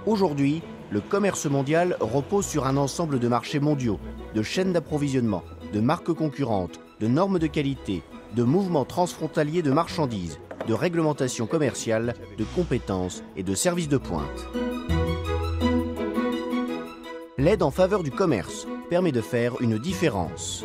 Aujourd'hui, le commerce mondial repose sur un ensemble de marchés mondiaux, de chaînes d'approvisionnement, de marques concurrentes, de normes de qualité, de mouvements transfrontaliers de marchandises, de réglementations commerciales, de compétences et de services de pointe. L'aide en faveur du commerce permet de faire une différence.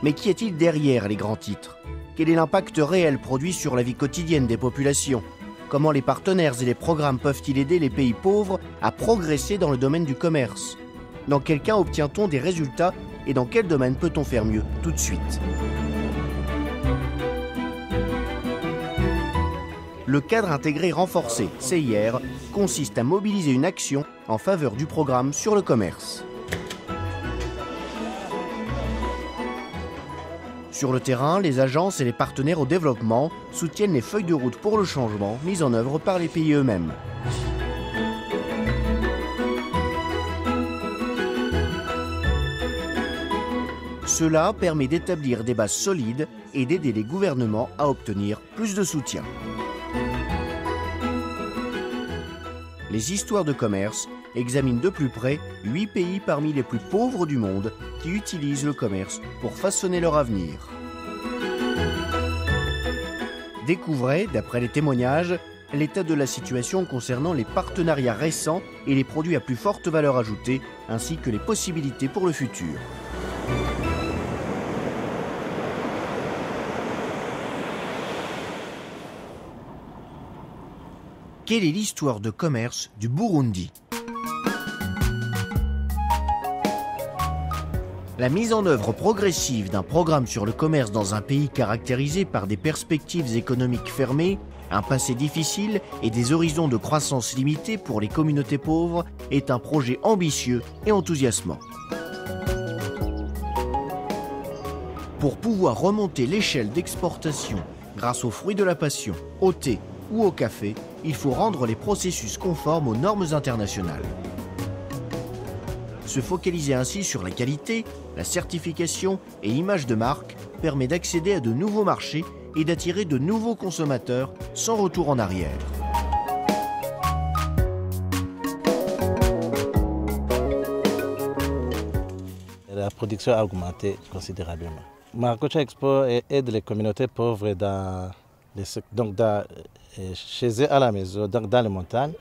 Mais qu'y a-t-il derrière les grands titres? Quel est l'impact réel produit sur la vie quotidienne des populations? Comment les partenaires et les programmes peuvent-ils aider les pays pauvres à progresser dans le domaine du commerce? Dans quel cas obtient-on des résultats et dans quel domaine peut-on faire mieux tout de suite? Le cadre intégré renforcé, CIR, consiste à mobiliser une action en faveur du programme sur le commerce. Sur le terrain, les agences et les partenaires au développement soutiennent les feuilles de route pour le changement mises en œuvre par les pays eux-mêmes. Cela permet d'établir des bases solides et d'aider les gouvernements à obtenir plus de soutien. Les histoires de commerce examinent de plus près 8 pays parmi les plus pauvres du monde qui utilisent le commerce pour façonner leur avenir. Découvrez, d'après les témoignages, l'état de la situation concernant les partenariats récents et les produits à plus forte valeur ajoutée, ainsi que les possibilités pour le futur. Quelle est l'histoire de commerce du Burundi? La mise en œuvre progressive d'un programme sur le commerce dans un pays caractérisé par des perspectives économiques fermées, un passé difficile et des horizons de croissance limités pour les communautés pauvres est un projet ambitieux et enthousiasmant. Pour pouvoir remonter l'échelle d'exportation grâce aux fruits de la passion, au thé ou au café, il faut rendre les processus conformes aux normes internationales. Se focaliser ainsi sur la qualité, la certification et l'image de marque permet d'accéder à de nouveaux marchés et d'attirer de nouveaux consommateurs sans retour en arrière. La production a augmenté considérablement. Maracuja Expo aide les communautés pauvres chez eux à la maison, dans les montagnes.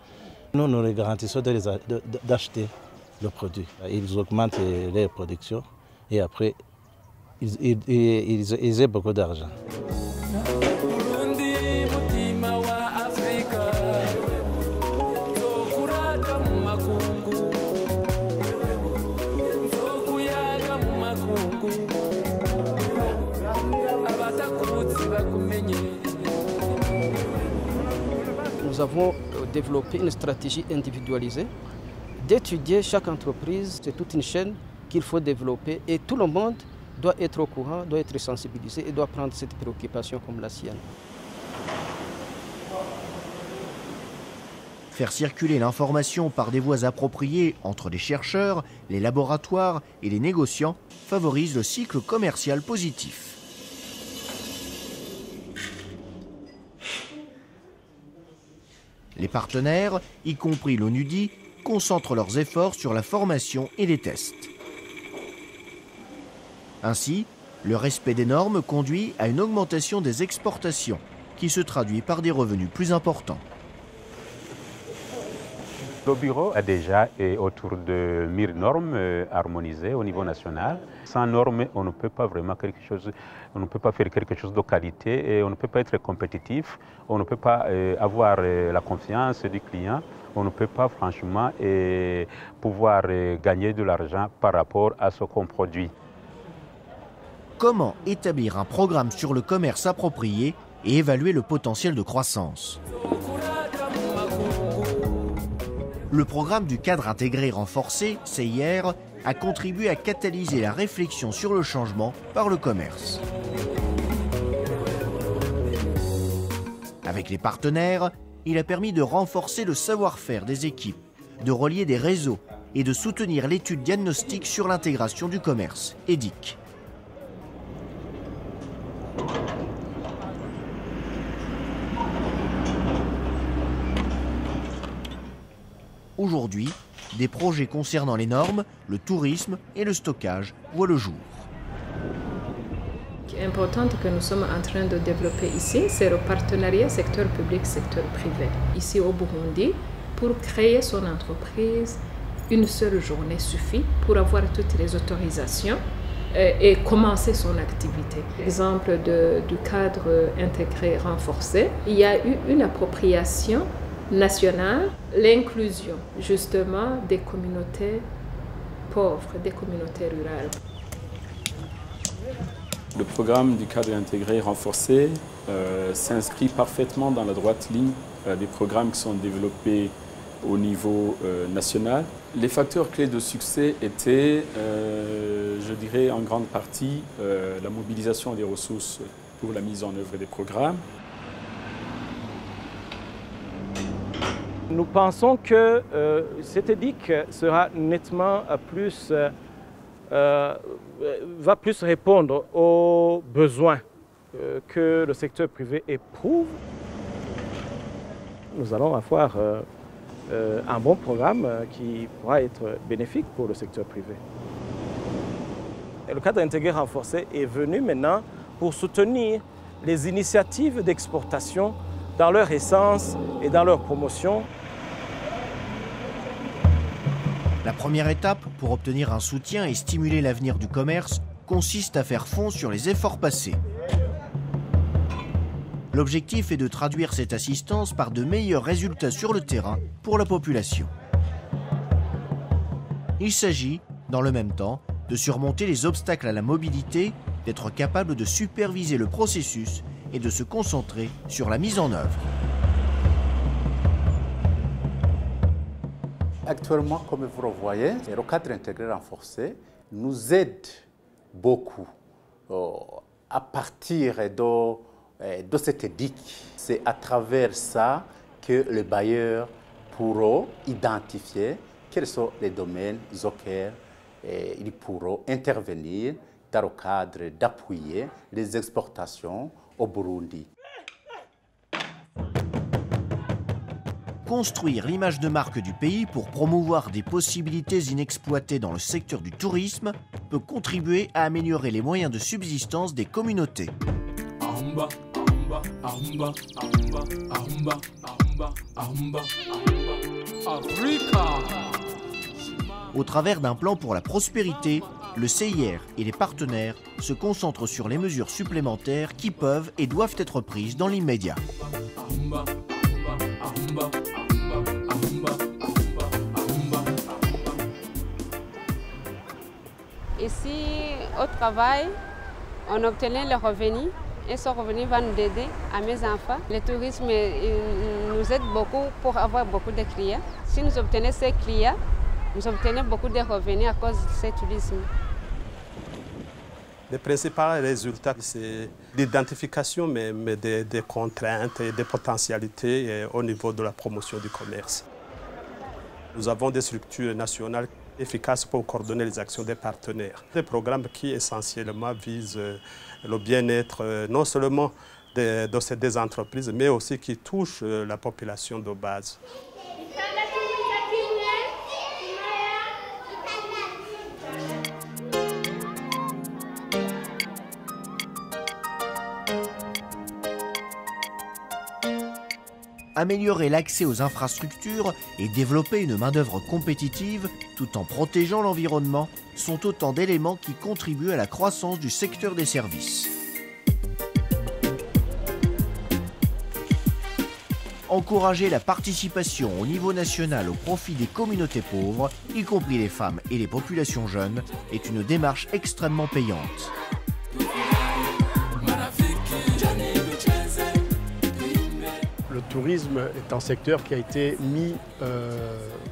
Nous leur garantissons d'acheter le produit. Ils augmentent leur production et après, ils aient beaucoup d'argent. Nous avons développé une stratégie individualisée d'étudier chaque entreprise, c'est toute une chaîne qu'il faut développer et tout le monde doit être au courant, doit être sensibilisé et doit prendre cette préoccupation comme la sienne. Faire circuler l'information par des voies appropriées entre les chercheurs, les laboratoires et les négociants favorise le cycle commercial positif. Les partenaires, y compris l'ONUDI, concentrent leurs efforts sur la formation et les tests. Ainsi, le respect des normes conduit à une augmentation des exportations, qui se traduit par des revenus plus importants. Le bureau a déjà autour de 1000 normes harmonisées au niveau national. Sans normes, on ne peut pas vraiment faire quelque chose de qualité et on ne peut pas être compétitif, on ne peut pas avoir la confiance du client, on ne peut pas franchement pouvoir gagner de l'argent par rapport à ce qu'on produit. Comment établir un programme sur le commerce approprié et évaluer le potentiel de croissance? Le programme du cadre intégré renforcé, CIR, a contribué à catalyser la réflexion sur le changement par le commerce. Avec les partenaires, il a permis de renforcer le savoir-faire des équipes, de relier des réseaux et de soutenir l'étude diagnostique sur l'intégration du commerce, EDIC. Aujourd'hui, des projets concernant les normes, le tourisme et le stockage voient le jour. Ce qui est important que nous sommes en train de développer ici, c'est le partenariat secteur public, secteur privé. Ici au Burundi, pour créer son entreprise, une seule journée suffit pour avoir toutes les autorisations et commencer son activité. Exemple du cadre intégré renforcé, il y a eu une appropriation nationale, l'inclusion justement des communautés pauvres, des communautés rurales. Le programme du cadre intégré renforcé s'inscrit parfaitement dans la droite ligne des programmes qui sont développés au niveau national. Les facteurs clés de succès étaient, je dirais en grande partie, la mobilisation des ressources pour la mise en œuvre des programmes. Nous pensons que cette édique sera nettement plus, va plus répondre aux besoins que le secteur privé éprouve. Nous allons avoir un bon programme qui pourra être bénéfique pour le secteur privé. Et le cadre intégré renforcé est venu maintenant pour soutenir les initiatives d'exportation dans leur essence et dans leur promotion. La première étape pour obtenir un soutien et stimuler l'avenir du commerce consiste à faire fond sur les efforts passés. L'objectif est de traduire cette assistance par de meilleurs résultats sur le terrain pour la population. Il s'agit, dans le même temps, de surmonter les obstacles à la mobilité, d'être capable de superviser le processus et de se concentrer sur la mise en œuvre. Actuellement, comme vous le voyez, le cadre intégré renforcé nous aide beaucoup à partir de cette édique. C'est à travers ça que les bailleurs pourront identifier quels sont les domaines auxquels ils pourront intervenir dans le cadre d'appuyer les exportations au Burundi. Construire l'image de marque du pays pour promouvoir des possibilités inexploitées dans le secteur du tourisme peut contribuer à améliorer les moyens de subsistance des communautés. Au travers d'un plan pour la prospérité, le CIR et les partenaires se concentrent sur les mesures supplémentaires qui peuvent et doivent être prises dans l'immédiat. Ici, au travail, on obtenait le revenu et ce revenu va nous aider à mes enfants. Le tourisme nous aide beaucoup pour avoir beaucoup de clients. Si nous obtenons ces clients, nous obtenons beaucoup de revenus à cause de ce tourisme. Les principaux résultats, c'est l'identification même des contraintes et des potentialités au niveau de la promotion du commerce. Nous avons des structures nationales efficaces pour coordonner les actions des partenaires. Des programmes qui essentiellement visent le bien-être non seulement des entreprises, mais aussi qui touchent la population de base. Améliorer l'accès aux infrastructures et développer une main-d'œuvre compétitive tout en protégeant l'environnement sont autant d'éléments qui contribuent à la croissance du secteur des services. Encourager la participation au niveau national au profit des communautés pauvres, y compris les femmes et les populations jeunes, est une démarche extrêmement payante. Le tourisme est un secteur qui a été mis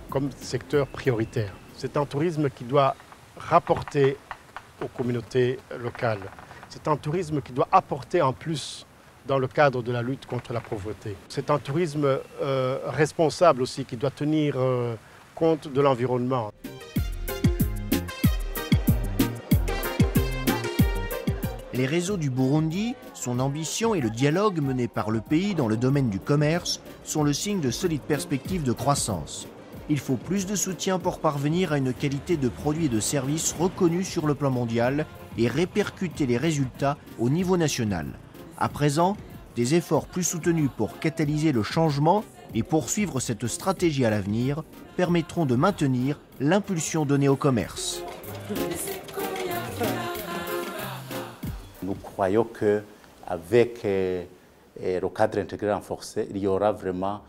comme secteur prioritaire. C'est un tourisme qui doit rapporter aux communautés locales. C'est un tourisme qui doit apporter en plus dans le cadre de la lutte contre la pauvreté. C'est un tourisme responsable aussi qui doit tenir compte de l'environnement. Les réseaux du Burundi, son ambition et le dialogue mené par le pays dans le domaine du commerce sont le signe de solides perspectives de croissance. il faut plus de soutien pour parvenir à une qualité de produits et de services reconnue sur le plan mondial et répercuter les résultats au niveau national. À présent, des efforts plus soutenus pour catalyser le changement et poursuivre cette stratégie à l'avenir permettront de maintenir l'impulsion donnée au commerce. Nous croyons qu'avec le cadre intégré renforcé, il y aura vraiment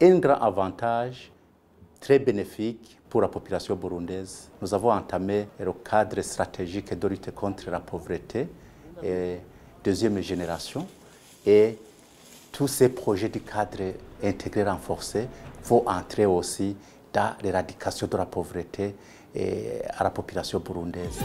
un grand avantage très bénéfique pour la population burundaise. Nous avons entamé le cadre stratégique de lutte contre la pauvreté, deuxième génération, et tous ces projets du cadre intégré renforcé vont entrer aussi dans l'éradication de la pauvreté à la population burundaise.